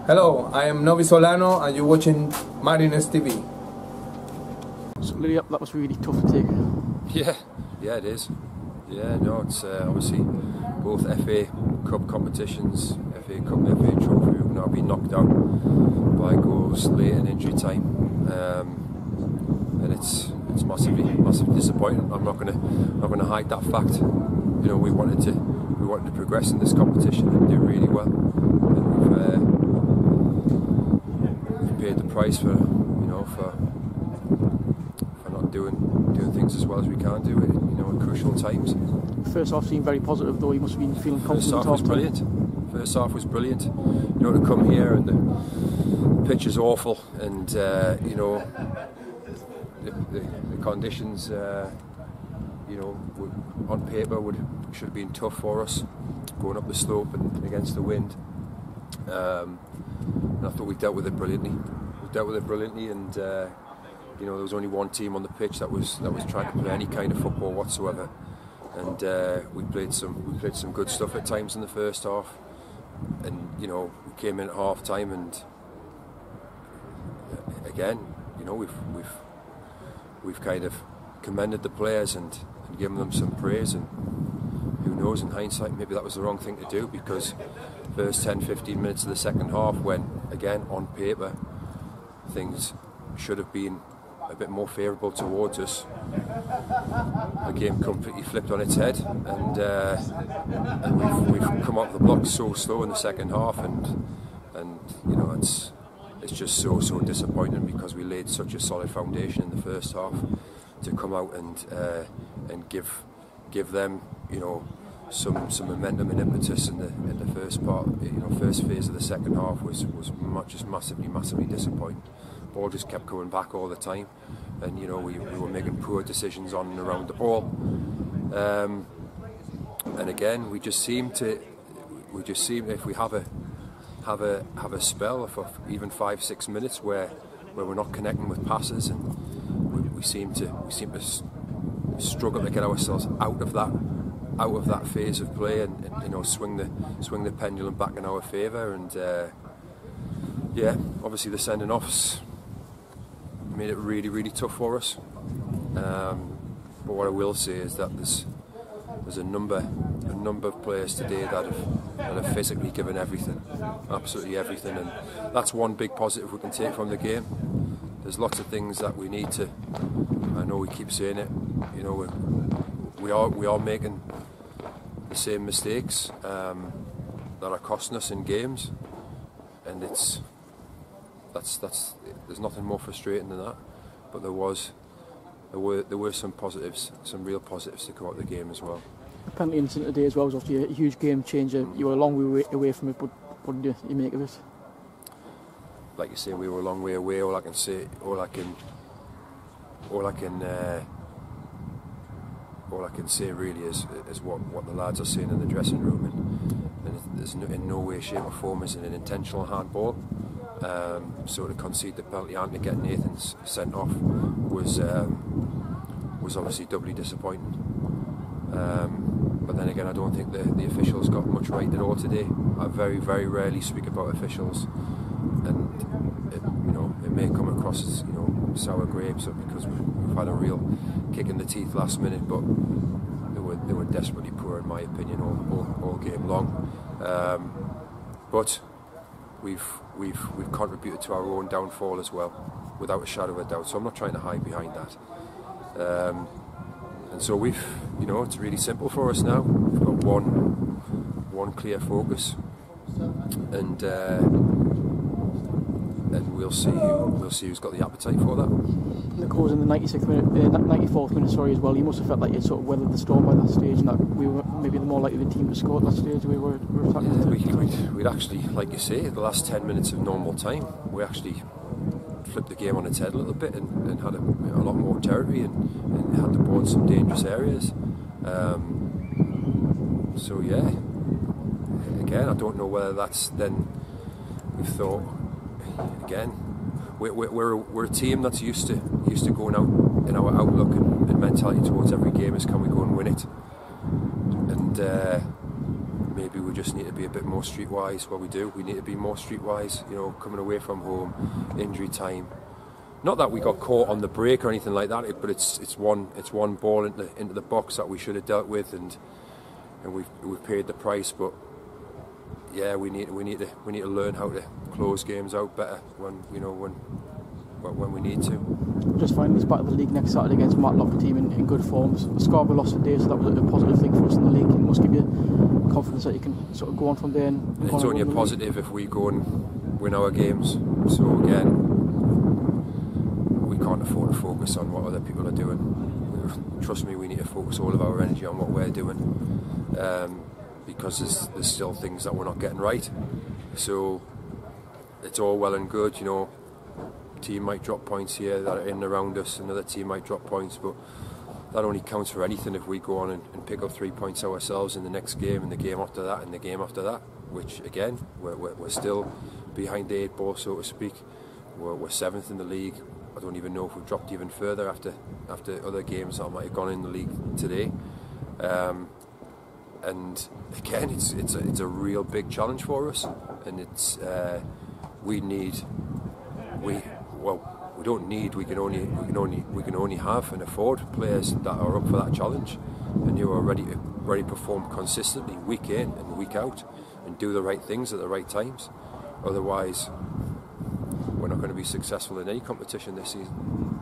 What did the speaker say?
Hello, I am Novi Solano and you're watching Mariners TV. So Lee, that was really tough to take. Yeah, it is. Yeah, no, it's obviously both FA Cup competitions, FA Cup, FA Trophy, we've now been knocked out by goals late in injury time, and it's massively disappointing. I'm not gonna hide that fact. You know, we wanted to progress in this competition and do really well, and we've paid the price for not doing things as well as we can do, in crucial times. First half seemed very positive, though. You must have been feeling confident. First half was brilliant. First half was brilliant. You know, to come here and the pitch is awful, and the conditions, on paper should have been tough for us, going up the slope and against the wind. And I thought we dealt with it brilliantly. And there was only one team on the pitch that was trying to play any kind of football whatsoever. And we played some good stuff at times in the first half, and we came in at half time, and again, we've kind of commended the players and given them some praise, and who knows, in hindsight maybe that was the wrong thing to do, because first 10-15 minutes of the second half, when again on paper things should have been a bit more favourable towards us, the game completely flipped on its head, and we've come off the block so slow in the second half, and it's just so disappointing, because we laid such a solid foundation in the first half. To come out and give them some momentum and impetus in the first part, first phase of the second half was just massively disappointing. Ball just kept coming back all the time, and we were making poor decisions on and around the ball, and again we just seem if we have a spell of even 5-6 minutes where we're not connecting with passes, and we seem to struggle to get ourselves out of that phase of play, and swing the pendulum back in our favour. And obviously the sending offs made it really tough for us. But what I will say is that there's a number of players today that have physically given everything, absolutely everything, and that's one big positive we can take from the game. There's lots of things that we need to. I know we keep saying it. We are making the same mistakes that are costing us in games, and there's nothing more frustrating than that. But there were some positives, some real positives to come out of the game as well. The penalty incident today as well was obviously a huge game changer. You were a long way away from it, but what do you make of it? Like you say, we were a long way away. All I can say really is what the lads are saying in the dressing room, and there's in no way, shape or form is it an intentional handball. So to concede the penalty and to get Nathan's sent off was obviously doubly disappointing. But then again, I don't think the officials got much right at all today. I very rarely speak about officials, and it may come across as sour grapes, or because we've had a real kick in the teeth last minute, but they were desperately poor in my opinion all game long. But we've contributed to our own downfall as well, without a shadow of a doubt. So I'm not trying to hide behind that. And so it's really simple for us now. We've got one clear focus, and we'll see who's got the appetite for that. And of course, in the 94th minute, as well, you must have felt like you'd sort of weathered the storm by that stage, and that we were maybe the more likely team to score at that stage. We were attacking. We'd actually, like you say, the last 10 minutes of normal time, we actually flipped the game on its head a little bit, and had a lot more territory, and had the ball in some dangerous areas. So yeah, again, I don't know whether that's then we've thought. Again, we're a team that's used to going out in our outlook and mentality towards every game is, can we go and win it? And maybe maybe we just need to be a bit more streetwise. Well, we do. We need to be more streetwise. You know, coming away from home, injury time. Not that we got caught on the break or anything like that, but it's one ball into the box that we should have dealt with, and we've paid the price. But yeah, we need to learn how to close games out better when we need to. Just finally, it's back to the league next Saturday against Matlock, a team in good form. Scarborough lost today, so that was a positive thing for us in the league. It must give you confidence that you can sort of go on from there. It's only a positive if we go and win our games. So again, we can't afford to focus on what other people are doing. Trust me, we need to focus all of our energy on what we're doing, because there's still things that we're not getting right. So it's all well and good, you know. Team might drop points here that are in and around us, another team might drop points, but that only counts for anything if we go on and pick up 3 points ourselves in the next game, and the game after that, and the game after that, which again, we're still behind the 8 ball, so to speak. We're 7th in the league. I don't even know if we've dropped even further after other games that might have gone in the league today. And again, it's a real big challenge for us, and it's we can only have and afford players that are up for that challenge, and who are ready to perform consistently week in and week out and do the right things at the right times. Otherwise, we're not going to be successful in any competition this season.